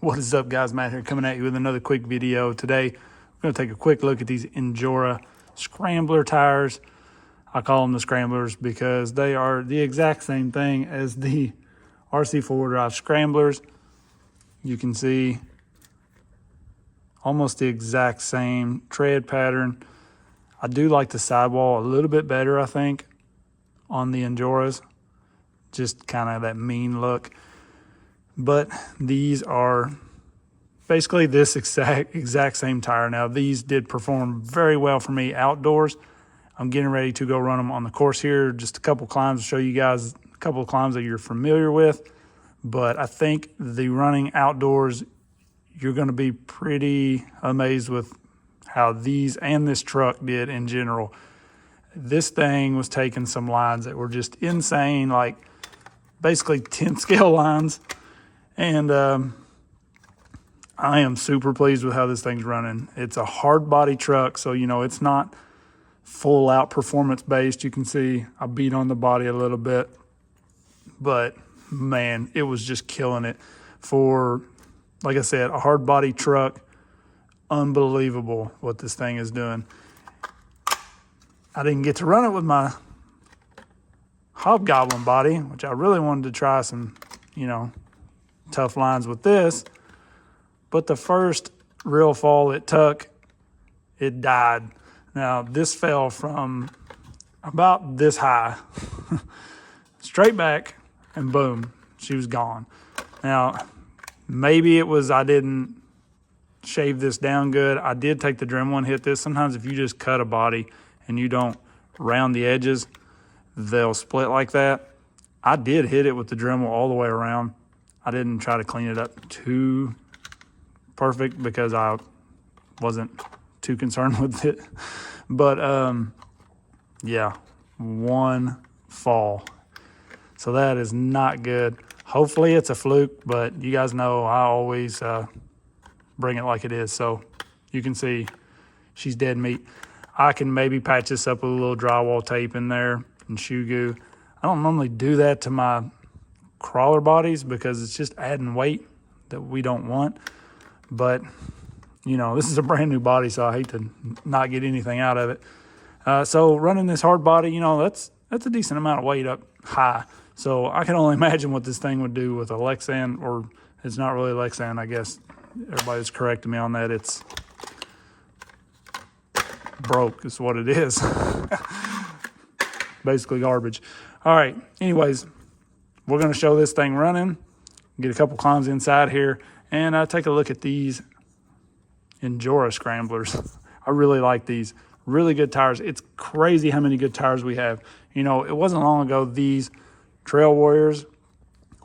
What is up, guys? Matt here, coming at you with another quick video. Today, we're going to take a quick look at these Injora Scrambler tires. I call them the Scramblers because they are the exact same thing as the RC4WD Scramblers. You can see almost the exact same tread pattern. I do like the sidewall a little bit better, I think, on the Injoras. Just kind of that mean look. But these are basically this exact same tire. Now, these did perform very well for me outdoors. I'm getting ready to go run them on the course here. Just a couple climbs to show you guys a couple of climbs that you're familiar with. But I think the running outdoors, you're going to be pretty amazed with how these and this truck did in general. This thing was taking some lines that were just insane, like basically 10 scale lines. And I am super pleased with how this thing's running. It's a hard body truck, so you know it's not full out performance based. You can see I beat on the body a little bit, but man, it was just killing it for, like I said, a hard body truck. Unbelievable what this thing is doing. I didn't get to run it with my Hobgoblin body, which I really wanted to try some, you know, tough lines with this. But the first real fall it took, it died. Now, this fell from about this high, straight back, and boom, she was gone. Now, maybe it was I didn't shave this down good. I did take the Dremel and hit this. Sometimes if you just cut a body and you don't round the edges, they'll split like that. I did hit it with the Dremel all the way around. I didn't try to clean it up too perfect because I wasn't too concerned with it. But yeah, one fall. So that is not good. Hopefully it's a fluke, but you guys know I always bring it like it is. So you can see she's dead meat. I can maybe patch this up with a little drywall tape in there and shoe goo. I don't normally do that to my crawler bodies because it's just adding weight that we don't want. But, you know, this is a brand new body, so I hate to not get anything out of it. So running this hard body, you know, that's a decent amount of weight up high. So I can only imagine what this thing would do with a Lexan, or it's not really Lexan, I guess. Everybody's correcting me on that. It's broke is what it is. Basically garbage. All right, anyways, we're going to show this thing running, get a couple climbs inside here, and take a look at these Injora Scramblers. I really like these. Really good tires. It's crazy how many good tires we have. You know, it wasn't long ago these Trail Warriors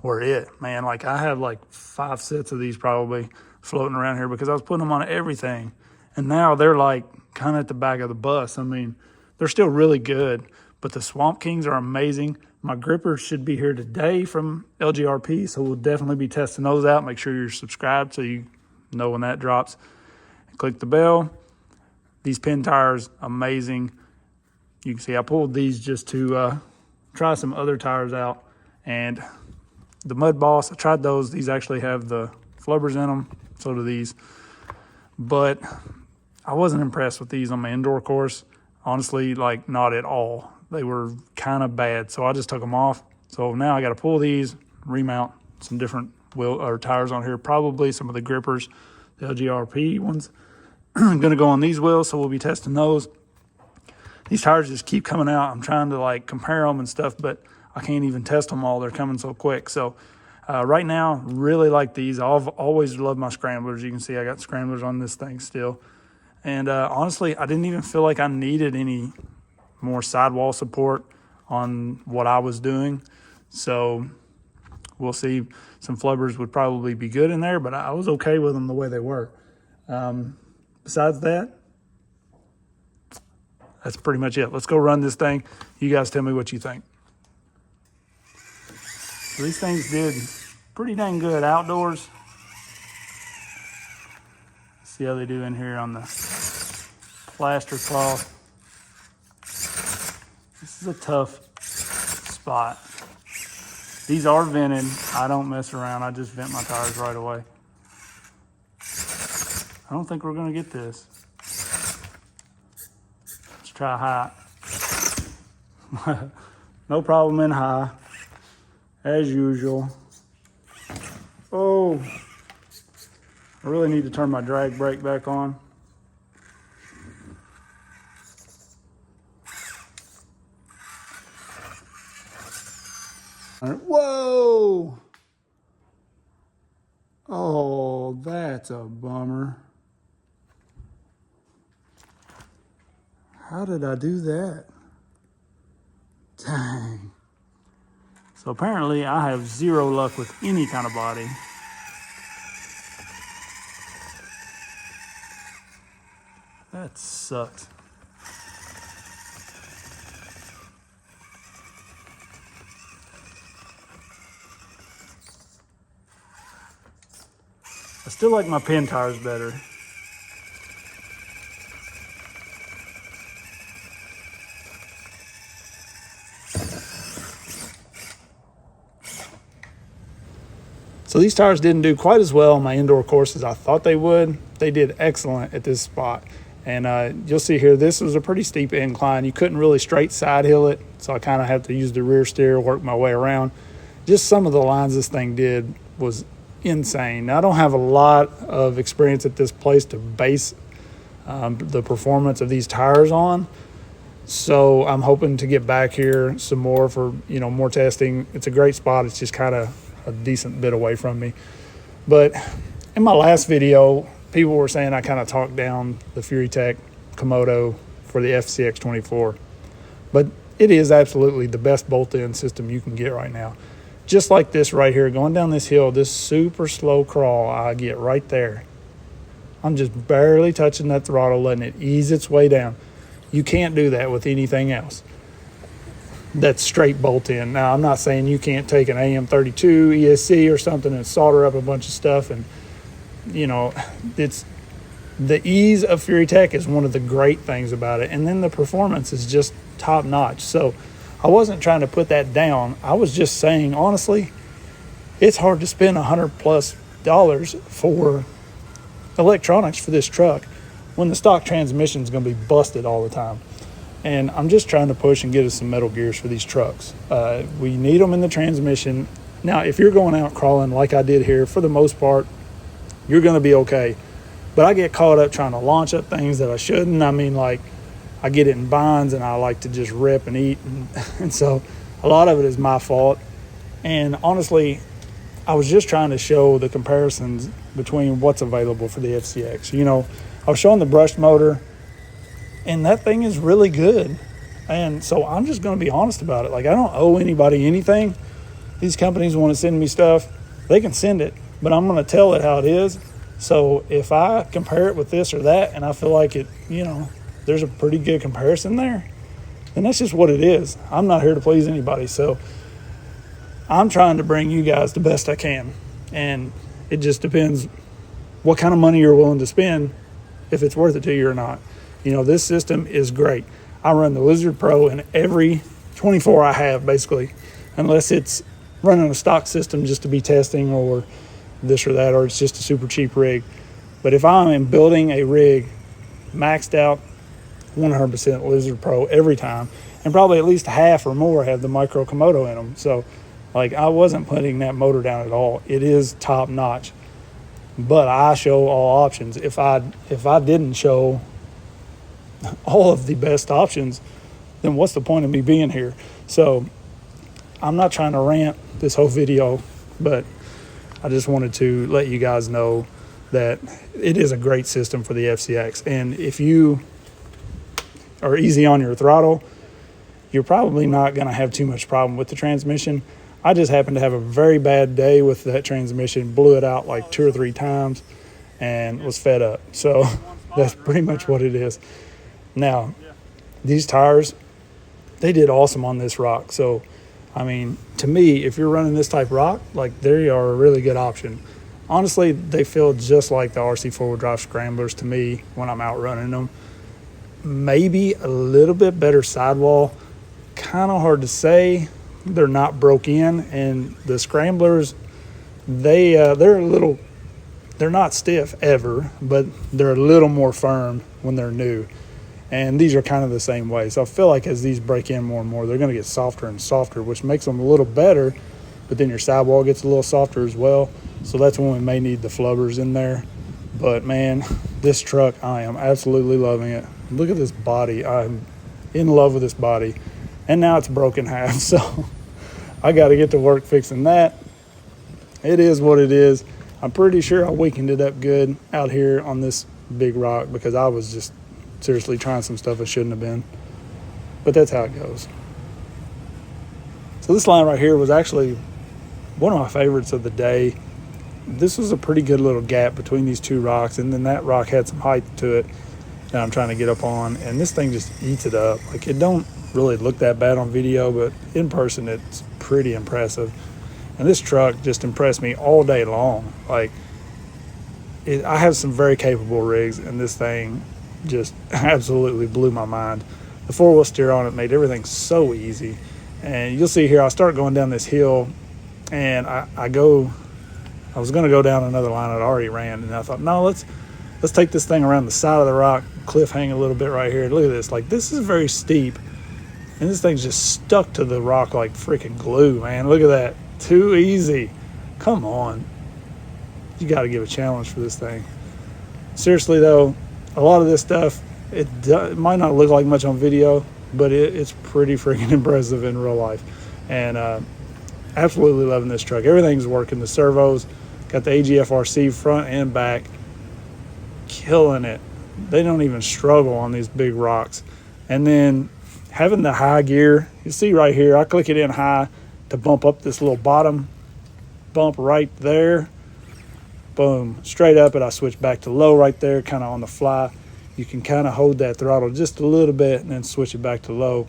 were it, man. Like, I have like 5 sets of these probably floating around here because I was putting them on everything. And now they're like kind of at the back of the bus. I mean, they're still really good, but the Swamp Kings are amazing. My grippers should be here today from LGRP, so we'll definitely be testing those out. Make sure you're subscribed so you know when that drops. Click the bell. These pin tires, amazing. You can see I pulled these just to try some other tires out. And the Mud Boss, I tried those. These actually have the flubbers in them, so do these. But I wasn't impressed with these on my indoor course. Honestly, like, not at all. They were kind of bad, so I just took them off. So now I got to pull these, remount some different wheel or tires on here, probably some of the grippers, the LGRP ones. I'm going to go on these wheels, so we'll be testing those. These tires just keep coming out. I'm trying to like compare them and stuff, but I can't even test them all. They're coming so quick. So right now, really like these. I've always loved my Scramblers. You can see I got Scramblers on this thing still. And honestly, I didn't even feel like I needed any more sidewall support on what I was doing. So we'll see. Some flubbers would probably be good in there, but I was okay with them the way they were. Besides that, that's pretty much it. Let's go run this thing. You guys tell me what you think. So these things did pretty dang good outdoors. See how they do in here on the plaster cloth. This is a tough spot. These are vented. I don't mess around. I just vent my tires right away. I don't think we're gonna get this. Let's try high. No problem in high, as usual. Oh, I really need to turn my drag brake back on. Whoa! Oh, that's a bummer. How did I do that? Dang. So apparently I have zero luck with any kind of body. That sucks. I still like my pin tires better. So these tires didn't do quite as well on my indoor course as I thought they would. They did excellent at this spot. And you'll see here, this was a pretty steep incline. You couldn't really straight side hill it, so I kind of had to use the rear steer, work my way around. Just some of the lines this thing did was insane. Now, I don't have a lot of experience at this place to base the performance of these tires on. So I'm hoping to get back here some more for, more testing. It's a great spot. It's just kind of a decent bit away from me. But in my last video, people were saying I kind of talked down the Furitek Komodo for the FCX24. But it is absolutely the best bolt-in system you can get right now. Just like this right here, going down this hill, this super slow crawl I get right there. I'm just barely touching that throttle, letting it ease its way down. You can't do that with anything else that's straight bolt-in. Now, I'm not saying you can't take an AM32 ESC or something and solder up a bunch of stuff. And, it's the ease of Furitek is one of the great things about it. And then the performance is just top-notch. So I wasn't trying to put that down. I was just saying, honestly, it's hard to spend $100+ for electronics for this truck when the stock transmission is going to be busted all the time. And I'm just trying to push and get us some metal gears for these trucks. We need them in the transmission. Now, if you're going out crawling like I did here, for the most part, you're going to be okay. But I get caught up trying to launch up things that I shouldn't. I mean, like, I get it in binds and I like to just rip and eat. And so a lot of it is my fault. And honestly, I was just trying to show the comparisons between what's available for the FCX. I was showing the brushed motor, and that thing is really good. And so I'm just going to be honest about it. Like, I don't owe anybody anything. These companies want to send me stuff, they can send it, but I'm going to tell it how it is. So if I compare it with this or that, and I feel like it, there's a pretty good comparison there, then that's just what it is. I'm not here to please anybody. So I'm trying to bring you guys the best I can. And it just depends what kind of money you're willing to spend, if it's worth it to you or not. This system is great. I run the Lizard Pro in every 24 I have, basically, unless it's running a stock system just to be testing or this or that, or it's just a super cheap rig. But if I'm building a rig maxed out, 100% Lizard Pro every time, and probably at least half or more have the micro Komodo in them. So, like, I wasn't putting that motor down at all. It is top notch, but I show all options. If I didn't show all of the best options, then what's the point of me being here? So I'm not trying to rant this whole video, but I just wanted to let you guys know that it is a great system for the FCX. And if you are easy on your throttle, you're probably not going to have too much problem with the transmission. I just happened to have a very bad day with that transmission, blew it out like 2 or 3 times and was fed up. So that's pretty much what it is. Now, these tires, they did awesome on this rock. So, I mean, to me, if you're running this type rock, like, they are a really good option. Honestly, they feel just like the RC4WD Scramblers to me when I'm out running them. Maybe a little bit better sidewall. Kind of hard to say. They're not broke in. And the Scramblers, they're a little they're not stiff ever, but they're a little more firm when they're new. And these are kind of the same way. So I feel like as these break in more and more, they're going to get softer and softer, which makes them a little better. But then your sidewall gets a little softer as well. So that's when we may need the flubbers in there. But man, this truck, I am absolutely loving it. Look at this body. I'm in love with this body. And now it's broken half. So I got to get to work fixing that. It is what it is. I'm pretty sure I weakened it up good out here on this big rock because I was just seriously trying some stuff I shouldn't have been. But that's how it goes. So this line right here was actually one of my favorites of the day. This was a pretty good little gap between these two rocks, and then that rock had some height to it that I'm trying to get up on, and this thing just eats it up. Like, it don't really look that bad on video, but in person it's pretty impressive. And this truck just impressed me all day long. Like, I have some very capable rigs, and this thing just absolutely blew my mind. The four-wheel steer on it made everything so easy. And you'll see here, I start going down this hill, and I was going to go down another line I'd already ran, and I thought, no, let's take this thing around the side of the rock, cliff hang a little bit right here. Look at this. Like, this is very steep, and this thing's just stuck to the rock like freaking glue, man. Look at that. Too easy. Come on. You got to give a challenge for this thing. Seriously, though, a lot of this stuff, it might not look like much on video, but it's pretty freaking impressive in real life. And absolutely loving this truck. Everything's working. The servos, got the AGFRC front and back, killing it. They don't even struggle on these big rocks. And then having the high gear, you see right here, I click it in high to bump up this little bottom bump right there. Boom, straight up it. I switch back to low right there, kind of on the fly. You can kind of hold that throttle just a little bit and then switch it back to low,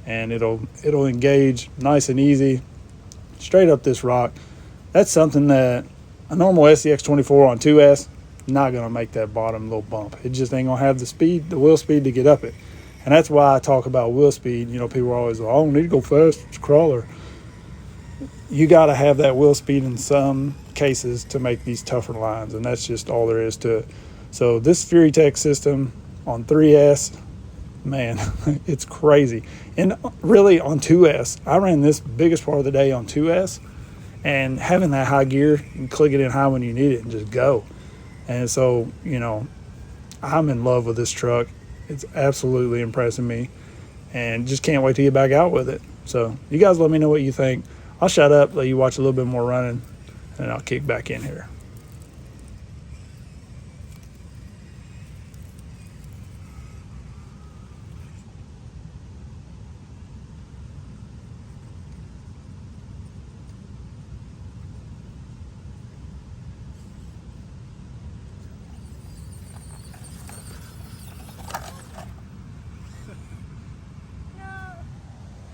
and it'll engage nice and easy straight up this rock. That's something that a normal FCX24 on 2S not gonna make that bottom little bump. It just ain't gonna have the speed, the wheel speed to get up it. And that's why I talk about wheel speed. You know, people are always like, I don't need to go fast, it's a crawler. You gotta have that wheel speed in some cases to make these tougher lines, and that's just all there is to it. So this Furitek system on 3S, man, it's crazy. And really on 2S, I ran this biggest part of the day on 2S, and having that high gear, you can click it in high when you need it and just go. And so, you know, I'm in love with this truck. It's absolutely impressing me, and just can't wait to get back out with it. So you guys let me know what you think. I'll shut up, let you watch a little bit more running, and I'll kick back in here.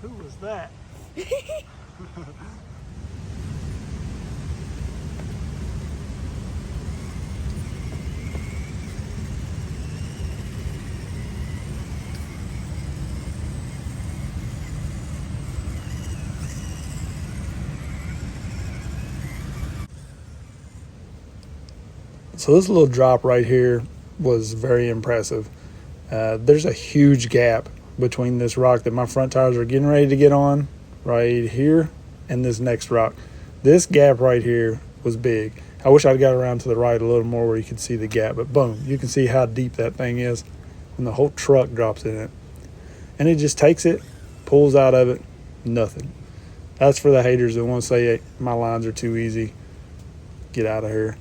Who was that? So this little drop right here was very impressive. There's a huge gap between this rock that my front tires are getting ready to get on right here and this next rock. This gap right here was big. I wish I'd got around to the right a little more where you could see the gap, but boom, you can see how deep that thing is when the whole truck drops in it. And it just takes it, pulls out of it, nothing. That's for the haters that want to say, hey, my lines are too easy. Get out of here.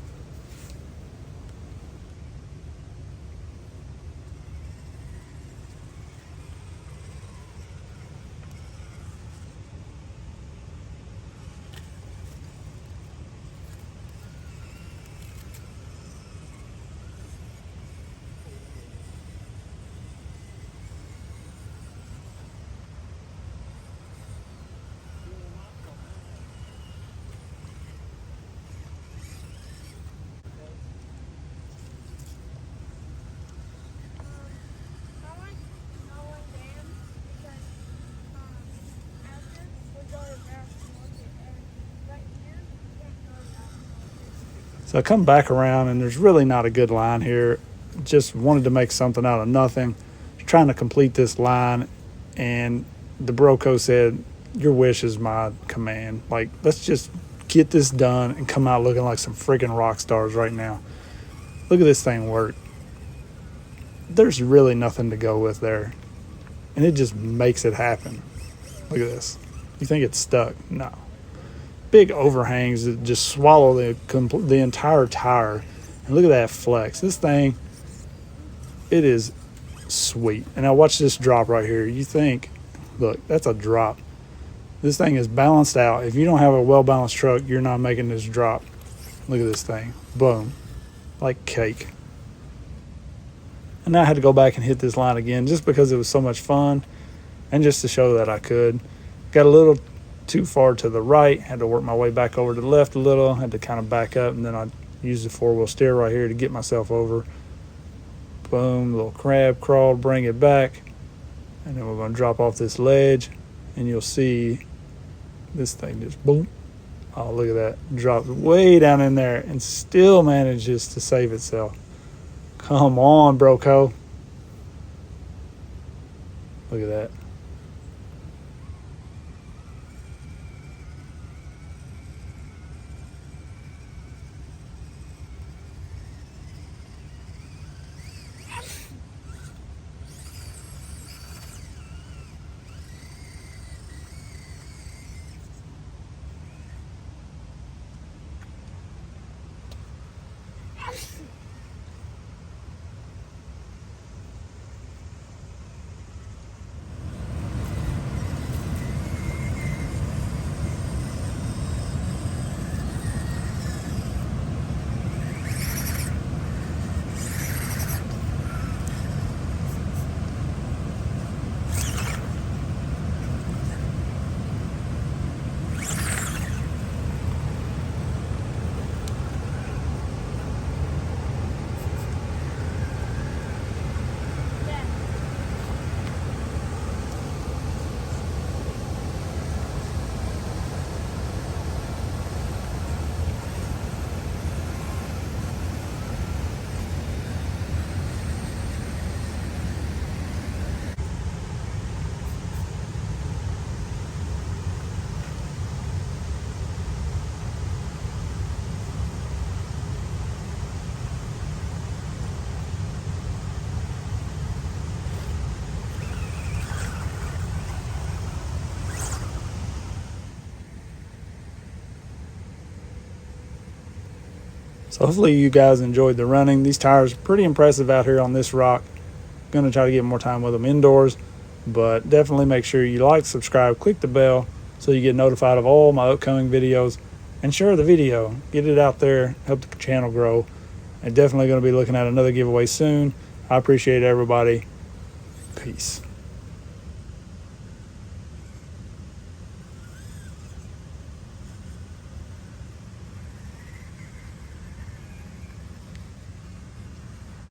So I come back around, and there's really not a good line here. Just wanted to make something out of nothing. Trying to complete this line, and the BroCo said, your wish is my command. Like, let's just get this done and come out looking like some freaking rock stars right now. Look at this thing work. There's really nothing to go with there, and it just makes it happen. Look at this. You think it's stuck? No. Big overhangs that just swallow the entire tire. And look at that flex. This thing, it is sweet. And now watch this drop right here. You think, look, that's a drop. This thing is balanced out. If you don't have a well-balanced truck, you're not making this drop. Look at this thing. Boom. Like cake. And now I had to go back and hit this line again just because it was so much fun and just to show that I could. Got a little too far to the right. Had to work my way back over to the left a little. Had to kind of back up, and then I used the four-wheel steer right here to get myself over. Boom. Little crab crawl, bring it back. And then we're going to drop off this ledge, and you'll see this thing just boom. Oh, look at that. Dropped way down in there and still manages to save itself. Come on, BroCo. Look at that. So hopefully you guys enjoyed the running. These tires are pretty impressive out here on this rock. Going to try to get more time with them indoors, but definitely make sure you like, subscribe, click the bell so you get notified of all my upcoming videos, and share the video. Get it out there, help the channel grow. And definitely going to be looking at another giveaway soon. I appreciate everybody. Peace.